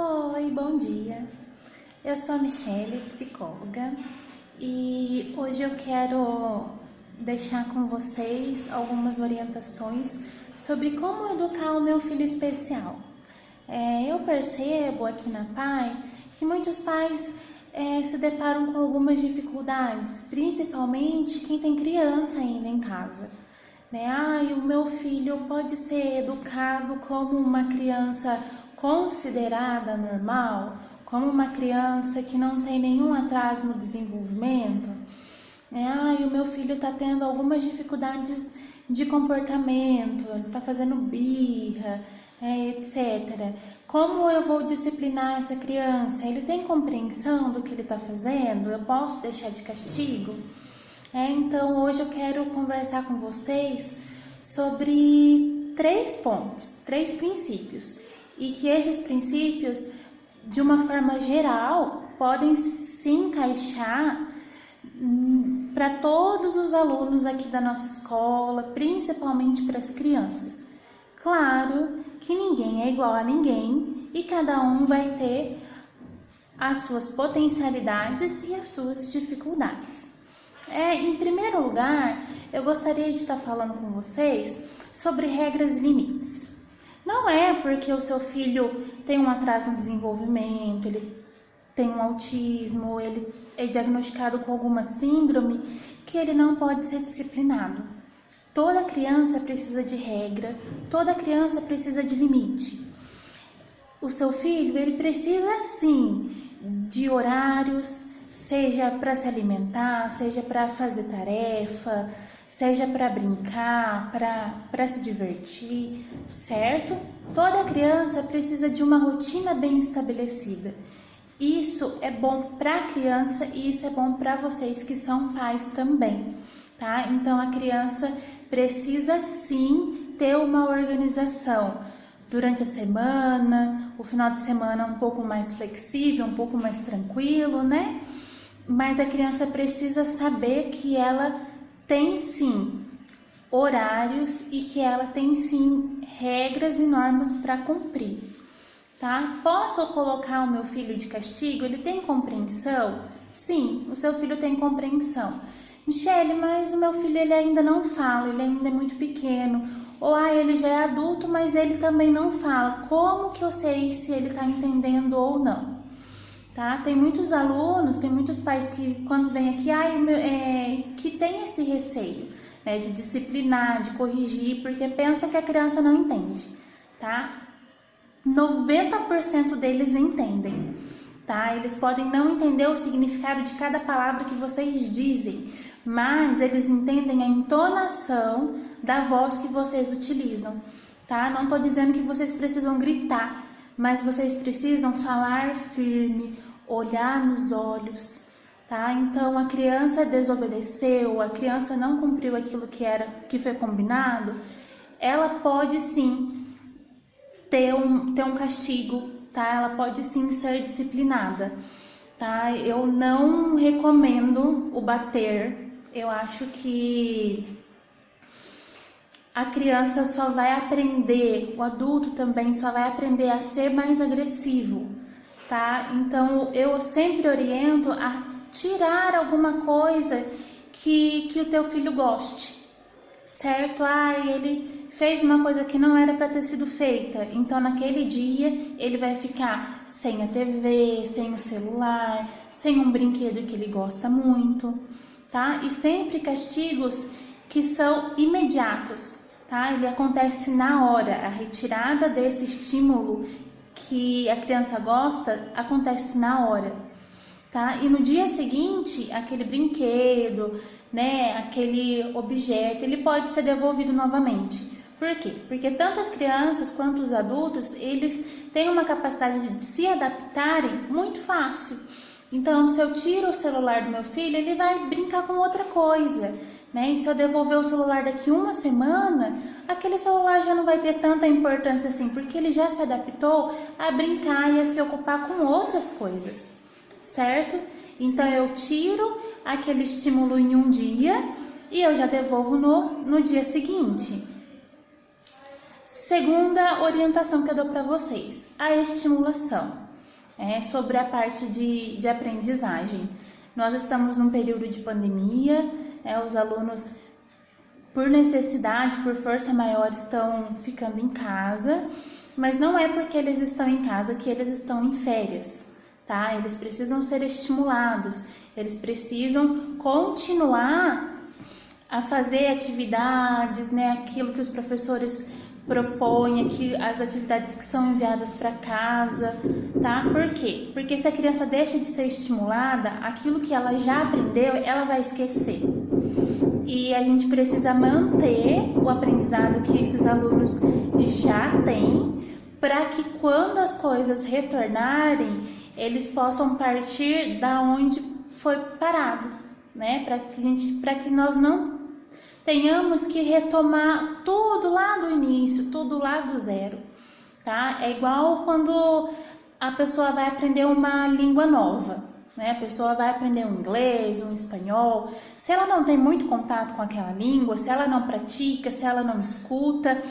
Oi, bom dia. Eu sou a Michele, psicóloga, e hoje eu quero deixar com vocês algumas orientações sobre como educar o meu filho especial. Eu percebo aqui na PAI que muitos pais se deparam com algumas dificuldades, principalmente quem tem criança ainda em casa. O meu filho pode ser educado como uma criança considerada normal, como uma criança que não tem nenhum atraso no desenvolvimento. O meu filho está tendo algumas dificuldades de comportamento, ele está fazendo birra, etc. Como eu vou disciplinar essa criança? Ele tem compreensão do que ele está fazendo? Eu posso deixar de castigo? Então hoje eu quero conversar com vocês sobre 3 pontos, 3 princípios, e que esses princípios, de uma forma geral, podem se encaixar para todos os alunos aqui da nossa escola, principalmente para as crianças. Claro que ninguém é igual a ninguém e cada um vai ter as suas potencialidades e as suas dificuldades. Em primeiro lugar, eu gostaria de estar falando com vocês sobre regras e limites. Não é porque o seu filho tem um atraso no desenvolvimento, ele tem um autismo, ele é diagnosticado com alguma síndrome, que ele não pode ser disciplinado. Toda criança precisa de regra, toda criança precisa de limite. O seu filho, ele precisa sim de horários, seja para se alimentar, seja para fazer tarefa, seja para brincar, para se divertir, certo? Toda criança precisa de uma rotina bem estabelecida. Isso é bom para a criança e isso é bom para vocês que são pais também, tá? Então a criança precisa sim ter uma organização durante a semana, o final de semana um pouco mais flexível, um pouco mais tranquilo, né? Mas a criança precisa saber que ela tem sim horários e que ela tem sim regras e normas para cumprir, tá? Posso colocar o meu filho de castigo? Ele tem compreensão? Sim, o seu filho tem compreensão. Michele, mas o meu filho ele ainda não fala, ele ainda é muito pequeno. Ou ele já é adulto, mas ele também não fala. Como que eu sei se ele está entendendo ou não? Tá? Tem muitos alunos, tem muitos pais que quando vêm aqui, que tem esse receio, né, de disciplinar, de corrigir, porque pensa que a criança não entende, tá? 90% deles entendem, tá? Eles podem não entender o significado de cada palavra que vocês dizem, mas eles entendem a entonação da voz que vocês utilizam, tá? Não tô dizendo que vocês precisam gritar, mas vocês precisam falar firme, olhar nos olhos, tá? Então a criança desobedeceu, a criança não cumpriu aquilo que foi combinado, ela pode sim ter um castigo, tá? Ela pode sim ser disciplinada, tá? Eu não recomendo o bater. Eu acho que a criança só vai aprender, o adulto também só vai aprender a ser mais agressivo, tá? Então eu sempre oriento a tirar alguma coisa que o teu filho goste, certo? Ele fez uma coisa que não era para ter sido feita, então naquele dia ele vai ficar sem a TV, sem o celular, sem um brinquedo que ele gosta muito, tá? E sempre castigos que são imediatos, tá? Ele acontece na hora, a retirada desse estímulo que a criança gosta acontece na hora, tá? E no dia seguinte, aquele brinquedo, né, aquele objeto, ele pode ser devolvido novamente. Por quê? Porque tanto as crianças quanto os adultos, eles têm uma capacidade de se adaptarem muito fácil. Então, se eu tiro o celular do meu filho, ele vai brincar com outra coisa, né? E se eu devolver o celular daqui uma semana, aquele celular já não vai ter tanta importância assim, porque ele já se adaptou a brincar e a se ocupar com outras coisas, certo? Então eu tiro aquele estímulo em um dia e eu já devolvo no dia seguinte. Segunda orientação que eu dou para vocês, a estimulação. sobre a parte de aprendizagem. Nós estamos num período de pandemia, os alunos, por necessidade, por força maior, estão ficando em casa, mas não é porque eles estão em casa que eles estão em férias, tá? Eles precisam ser estimulados, eles precisam continuar a fazer atividades, aquilo que os professores propõem, as atividades que são enviadas para casa, tá? Por quê? Porque se a criança deixa de ser estimulada, aquilo que ela já aprendeu, ela vai esquecer. E a gente precisa manter o aprendizado que esses alunos já têm, para que quando as coisas retornarem, eles possam partir da onde foi parado, para que nós não tenhamos que retomar tudo lá do início, tudo lá do zero, tá? É igual quando a pessoa vai aprender uma língua nova, A pessoa vai aprender um inglês, um espanhol. Se ela não tem muito contato com aquela língua, se ela não pratica, se ela não escuta,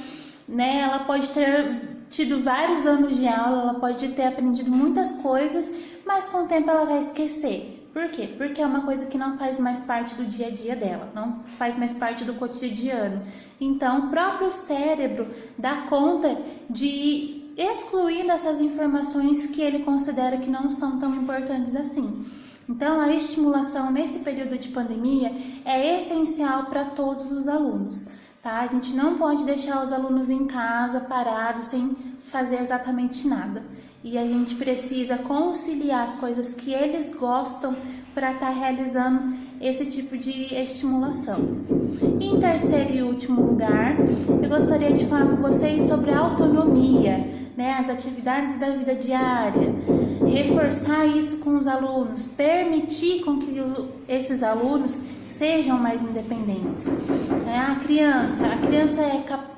ela pode ter tido vários anos de aula, ela pode ter aprendido muitas coisas, mas com o tempo ela vai esquecer. Por quê? Porque é uma coisa que não faz mais parte do dia a dia dela, não faz mais parte do cotidiano. Então, o próprio cérebro dá conta de excluir dessas informações que ele considera que não são tão importantes assim. Então, a estimulação nesse período de pandemia é essencial para todos os alunos, tá? A gente não pode deixar os alunos em casa parados sem fazer exatamente nada. E a gente precisa conciliar as coisas que eles gostam para estar realizando esse tipo de estimulação. E em terceiro e último lugar, eu gostaria de falar com vocês sobre a autonomia, as atividades da vida diária, reforçar isso com os alunos, permitir com que esses alunos sejam mais independentes. A criança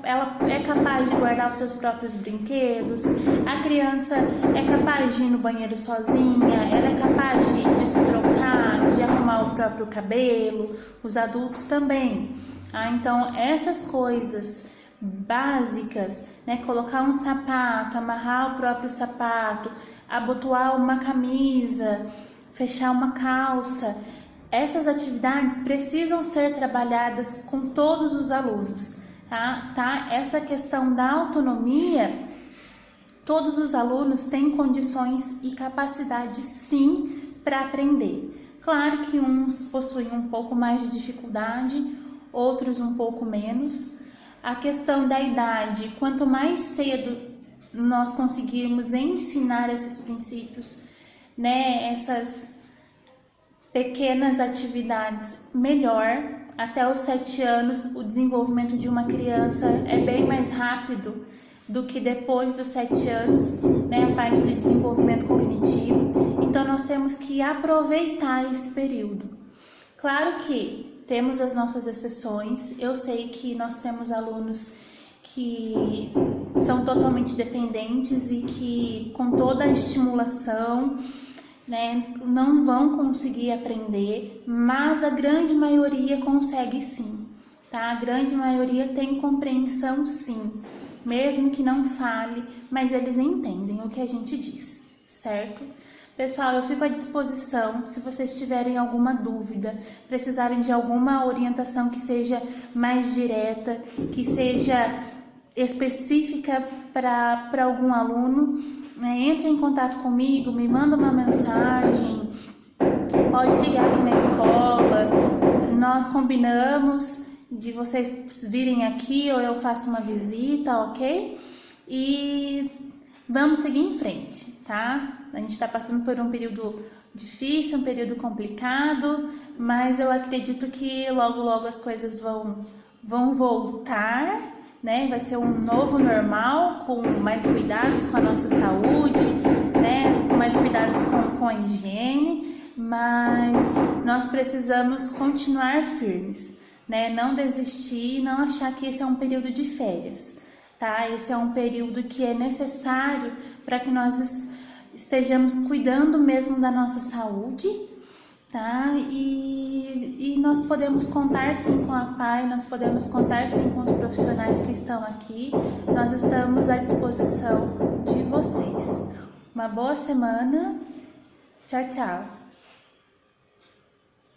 ela é capaz de guardar os seus próprios brinquedos, a criança é capaz de ir no banheiro sozinha, ela é capaz de se trocar, de arrumar o próprio cabelo, os adultos também. Então, essas coisas básicas, colocar um sapato, amarrar o próprio sapato, abotoar uma camisa, fechar uma calça, essas atividades precisam ser trabalhadas com todos os alunos, tá? Essa questão da autonomia, todos os alunos têm condições e capacidade sim para aprender. Claro que uns possuem um pouco mais de dificuldade, outros um pouco menos. A questão da idade, quanto mais cedo nós conseguirmos ensinar esses princípios, essas pequenas atividades, melhor. Até os 7 anos, o desenvolvimento de uma criança é bem mais rápido do que depois dos 7 anos, a parte de desenvolvimento cognitivo. Então, nós temos que aproveitar esse período. Claro que temos as nossas exceções. Eu sei que nós temos alunos que são totalmente dependentes e que com toda a estimulação, não vão conseguir aprender, mas a grande maioria consegue sim, tá? A grande maioria tem compreensão sim, mesmo que não fale, mas eles entendem o que a gente diz, certo? Pessoal, eu fico à disposição se vocês tiverem alguma dúvida, precisarem de alguma orientação que seja mais direta, que seja específica para algum aluno, entre em contato comigo, me manda uma mensagem, pode ligar aqui na escola, nós combinamos de vocês virem aqui ou eu faço uma visita, ok? E vamos seguir em frente, tá? A gente está passando por um período difícil, um período complicado, mas eu acredito que logo, logo as coisas vão voltar, Vai ser um novo normal, com mais cuidados com a nossa saúde, Com mais cuidados com a higiene, mas nós precisamos continuar firmes, Não desistir, não achar que esse é um período de férias, tá? Esse é um período que é necessário para que nós estejamos cuidando mesmo da nossa saúde, tá? E nós podemos contar sim com a PAI, nós podemos contar sim com os profissionais que estão aqui, nós estamos à disposição de vocês. Uma boa semana. Tchau, tchau.